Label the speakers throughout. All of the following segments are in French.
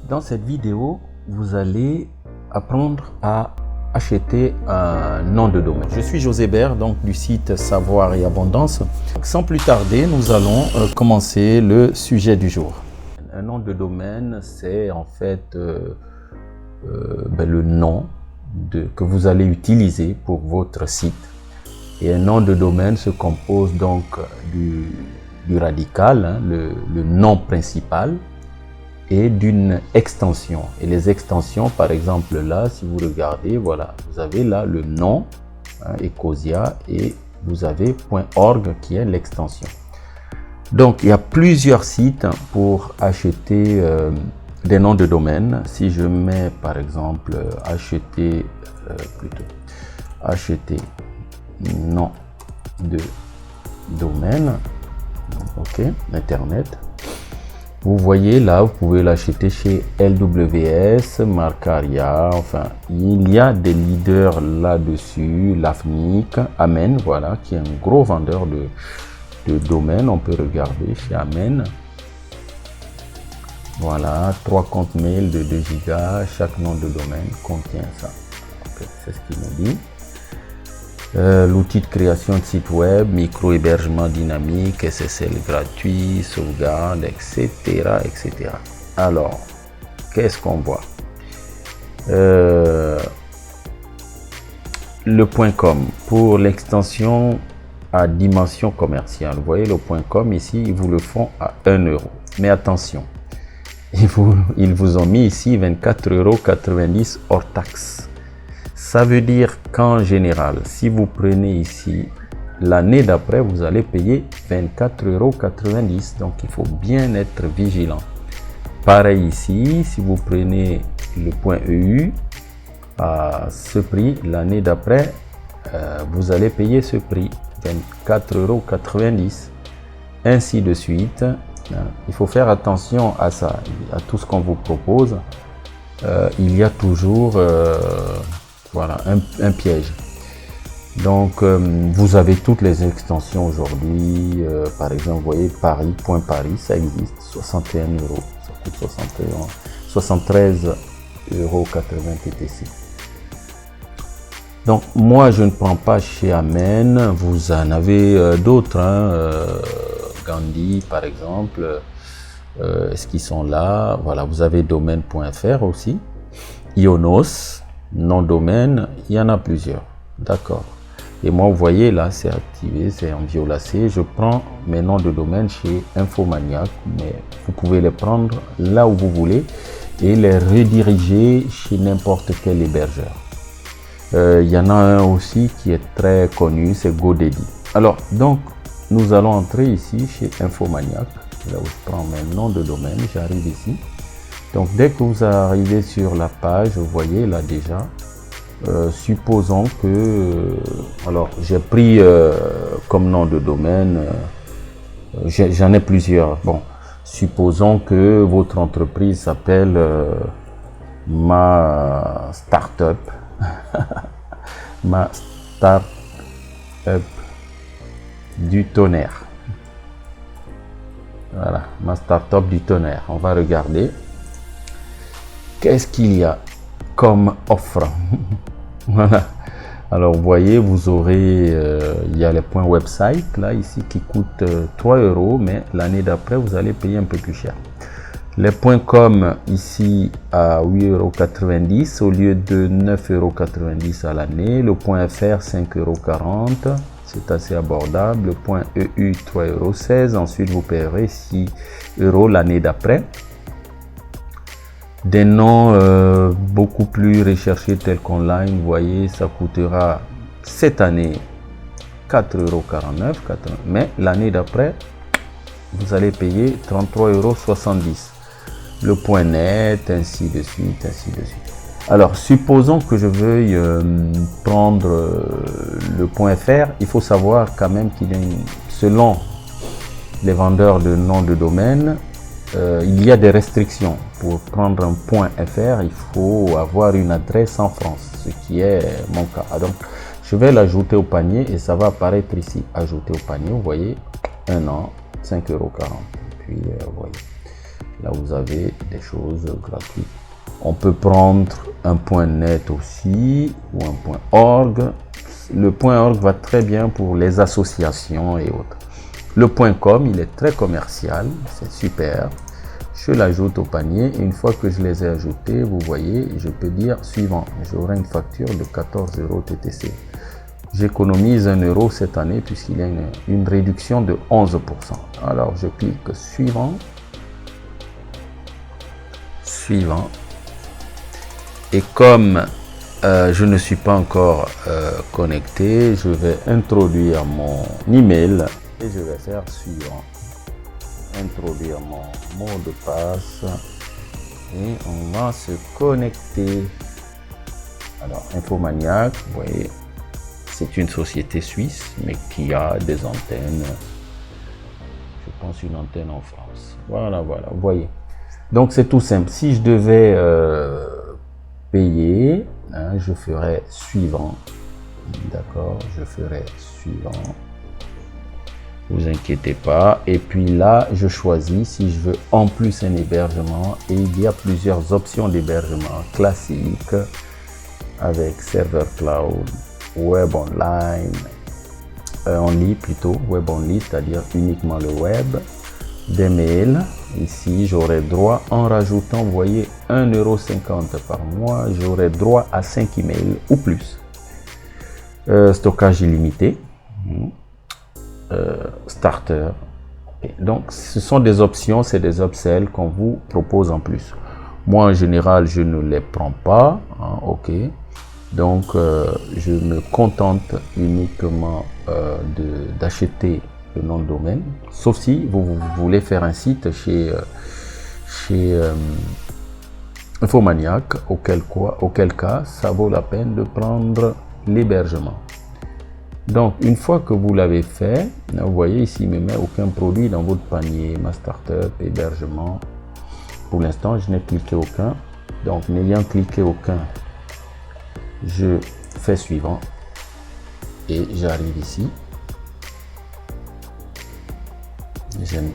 Speaker 1: Dans cette vidéo, vous allez apprendre à acheter un nom de domaine. Je suis José Bert, donc du site Savoir et Abondance. Sans plus tarder, nous allons commencer le sujet du jour. Un nom de domaine, c'est en fait le nom que vous allez utiliser pour votre site. Et un nom de domaine se compose donc du radical, hein, le nom principal, et d'une extension. Et les extensions, par exemple là, si vous regardez, voilà, vous avez là le nom, hein, Ecosia, et vous avez .org qui est l'extension. Donc il y a plusieurs sites pour acheter des noms de domaine. Si je mets par exemple acheter nom de domaine, ok, internet. Vous voyez là, vous pouvez l'acheter chez LWS, Marcaria, enfin, il y a des leaders là-dessus, Lafnic, Amen, voilà, qui est un gros vendeur de domaines. On peut regarder chez Amen. Voilà, 3 comptes mail de 2 gigas, chaque nom de domaine contient ça. Okay, c'est ce qu'il me dit. L'outil de création de site web, micro-hébergement dynamique, SSL gratuit, sauvegarde, etc., etc. Alors, qu'est-ce qu'on voit? Le .com pour l'extension à dimension commerciale. Vous voyez le .com ici, ils vous le font à 1 €. Mais attention, ils vous ont mis ici 24,90 € hors taxe. Ça veut dire qu'en général, si vous prenez ici, l'année d'après, vous allez payer 24,90 €. Donc, il faut bien être vigilant. Pareil ici, si vous prenez le .eu à ce prix, l'année d'après, vous allez payer ce prix, 24,90 €. Ainsi de suite. Il faut faire attention à ça, à tout ce qu'on vous propose. Il y a toujours... voilà, un piège. Donc, vous avez toutes les extensions aujourd'hui. Par exemple, vous voyez Paris, ça existe, 61 €. Ça coûte 73,80 € TTC. Donc, moi, je ne prends pas chez Amen. Vous en avez d'autres, hein, Gandhi, par exemple. Est-ce qu'ils sont là? Voilà, vous avez domaine.fr aussi. Ionos. Nom domaine, il y en a plusieurs, d'accord. Et moi, vous voyez là, c'est activé, c'est en violacé. Je prends mes noms de domaine chez Infomaniac, mais vous pouvez les prendre là où vous voulez et les rediriger chez n'importe quel hébergeur. Il y en a un aussi qui est très connu, c'est GoDaddy. Alors, donc, nous allons entrer ici chez Infomaniac. Là où je prends mes noms de domaine, j'arrive ici. Donc, dès que vous arrivez sur la page, vous voyez là déjà, supposons que, alors j'ai pris comme nom de domaine, j'en ai plusieurs. Bon, supposons que votre entreprise s'appelle ma startup, ma startup du tonnerre. Voilà, ma startup du tonnerre. On va regarder. Qu'est-ce qu'il y a comme offre? Voilà. Alors, vous voyez, vous aurez, il y a les points website, là, ici, qui coûtent 3 €, mais l'année d'après, vous allez payer un peu plus cher. Les points com, ici, à 8,90 € au lieu de 9,90 € à l'année. Le point fr, 5,40 €. C'est assez abordable. Le point EU, 3,16 €. Ensuite, vous paierez 6 € l'année d'après. Des noms beaucoup plus recherchés tels qu'online, vous voyez, ça coûtera cette année 4,49 €, mais l'année d'après, vous allez payer 33,70 €. Le point net, ainsi de suite, ainsi de suite. Alors, supposons que je veuille prendre le point .fr, il faut savoir quand même qu'il y a selon les vendeurs de noms de domaine, il y a des restrictions. Pour prendre un point .fr, il faut avoir une adresse en France, ce qui est mon cas. Donc, je vais l'ajouter au panier et ça va apparaître ici. Ajouter au panier, vous voyez, un an, 5,40 €. Puis, vous voyez, Là, vous avez des choses gratuites. On peut prendre un point .net aussi ou un point .org. Le point .org va très bien pour les associations et autres. Le point .com, il est très commercial, c'est super. Je l'ajoute au panier et une fois que je les ai ajoutés, vous voyez, je peux dire suivant. J'aurai une facture de 14 € TTC. J'économise 1 € cette année puisqu'il y a une réduction de 11%. Alors je clique suivant. Suivant. Et comme je ne suis pas encore connecté, je vais introduire mon email et je vais faire suivant. Introduire mon mot de passe et on va se connecter. Alors Infomaniac, vous voyez, c'est une société suisse mais qui a des antennes, je pense une antenne en France. Voilà, voilà, vous voyez. Donc c'est tout simple. Si je devais payer, hein, je ferais suivant. D'accord, je ferai suivant. Vous inquiétez pas. Et puis là, je choisis si je veux en plus un hébergement. Et il y a plusieurs options d'hébergement classiques avec serveur cloud, web online, only plutôt, web only, c'est-à-dire uniquement le web, des mails. Ici, j'aurai droit en rajoutant, vous voyez, 1,50 € par mois. J'aurai droit à 5 emails ou plus. Stockage illimité. Starter. Okay. Donc, ce sont des options, c'est des upsells qu'on vous propose en plus. Moi, en général, je ne les prends pas. Hein, ok. Donc, je me contente uniquement d'acheter le nom de domaine, sauf si vous voulez faire un site chez Infomaniac, auquel cas ça vaut la peine de prendre l'hébergement. Donc une fois que vous l'avez fait, vous voyez ici il ne me met aucun produit dans votre panier, ma startup, hébergement. Pour l'instant je n'ai cliqué aucun, donc n'ayant cliqué aucun, je fais suivant et j'arrive ici.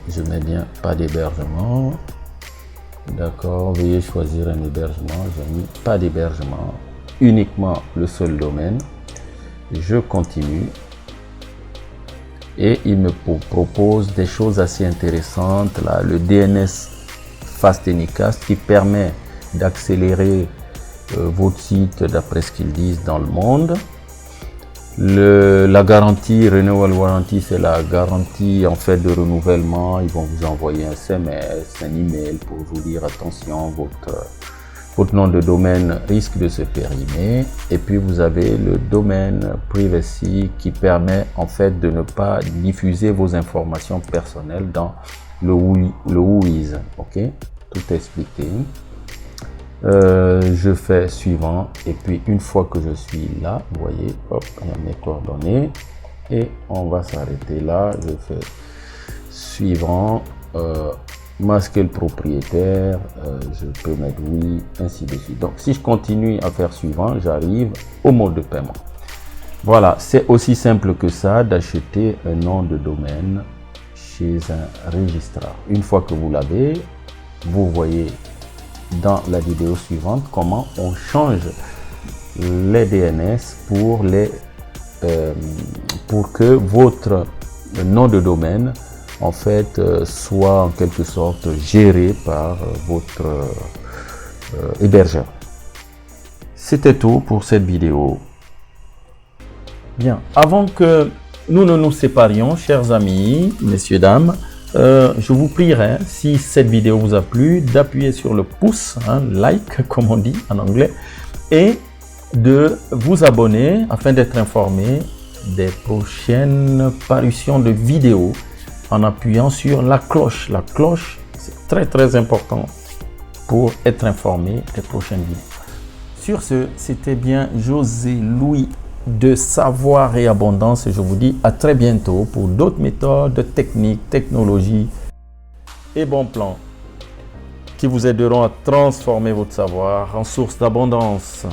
Speaker 1: Je mets bien pas d'hébergement. D'accord, veuillez choisir un hébergement. J'ai mis pas d'hébergement, uniquement le seul domaine. Je continue et il me propose des choses assez intéressantes là. Le DNS Fast Anycast qui permet d'accélérer votre site d'après ce qu'ils disent dans le monde. La garantie, Renewal Warranty, c'est la garantie en fait de renouvellement. Ils vont vous envoyer un SMS, un email pour vous dire attention, votre nom de domaine risque de se périmer. Et puis vous avez le domaine privacy qui permet en fait de ne pas diffuser vos informations personnelles dans le WHOIS. Ok, tout est expliqué. Je fais suivant et puis une fois que je suis là, vous voyez, hop, il y a mes coordonnées et on va s'arrêter là. Je fais suivant, masquer le propriétaire, je peux mettre oui, ainsi de suite. Donc si je continue à faire suivant, j'arrive au mode de paiement. Voilà, c'est aussi simple que ça d'acheter un nom de domaine chez un registraire. Une fois que vous l'avez, vous voyez dans la vidéo suivante comment on change les DNS pour que votre nom de domaine en fait soit en quelque sorte géré par votre hébergeur. C'était tout pour cette vidéo. Bien, avant que nous ne nous séparions, chers amis, messieurs, dames, je vous prierai, si cette vidéo vous a plu, d'appuyer sur le pouce, hein, like comme on dit en anglais, et de vous abonner afin d'être informé des prochaines parutions de vidéos en appuyant sur la cloche. La cloche, c'est très très important pour être informé des prochaines vidéos. Sur ce, c'était bien José Louis de Savoir et Abondance et je vous dis à très bientôt pour d'autres méthodes, techniques, technologies et bons plans qui vous aideront à transformer votre savoir en source d'abondance.